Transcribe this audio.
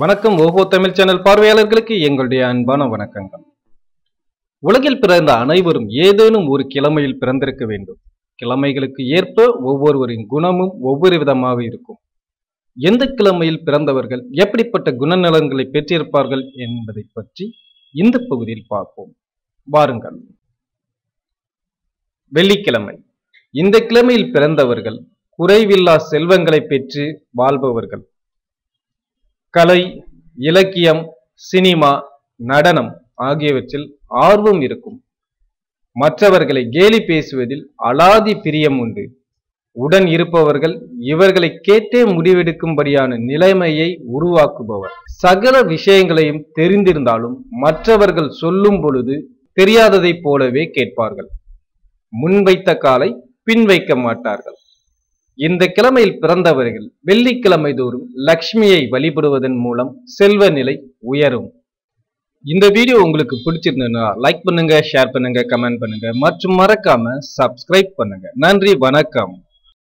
வணக்கம் ஓஹோ தமிழ் சேனல் பார்வையாளர்களுக்கு எங்களுடைய அன்பான வணக்கங்கள். உலகில் பிறந்த அனைவரும் ஏதேனும் ஒரு கிழமையில் பிறந்திருக்க வேண்டும். கிழமைகளுக்கு ஏற்ப ஒவ்வொருவரின் குணமும் ஒவ்வொரு விதமாக இருக்கும். எந்த கிழமையில் பிறந்தவர்கள் எப்படிப்பட்ட குணநலன்களை பெற்றிருப்பார்கள் என்பதை பற்றி இந்த பகுதியில் பார்ப்போம். வாருங்கள். வெள்ளிக்கிழமை. இந்த கிழமையில் பிறந்தவர்கள் குறைவில்லா செல்வங்களை பெற்று வாழ்பவர்கள். கலை, இலக்கியம், சினிமா, நடனம் ஆகியவற்றில் ஆர்வம் இருக்கும். மற்றவர்களை கேலி பேசுவதில் அலாதி பிரியம் உண்டு. உடன் இருப்பவர்கள் இவர்களை கேட்டே முடிவெடுக்கும்படியான நிலைமையை உருவாக்குபவர். சகல விஷயங்களையும் தெரிந்திருந்தாலும் மற்றவர்கள் சொல்லும் பொழுது தெரியாததைப் போலவே கேட்பார்கள். முன்வைத்த காலை பின் வைக்க மாட்டார்கள். இந்த கிழமையில் பிறந்தவர்கள் வெள்ளிக்கிழமை தோறும் லக்ஷ்மியை வழிபடுவதன் மூலம் செல்வ நிலை உயரும். இந்த வீடியோ உங்களுக்கு பிடிச்சிருந்ததுன்னா லைக் பண்ணுங்க, ஷேர் பண்ணுங்க, கமெண்ட் பண்ணுங்க மற்றும் மறக்காம சப்ஸ்கிரைப் பண்ணுங்க. நன்றி, வணக்கம்.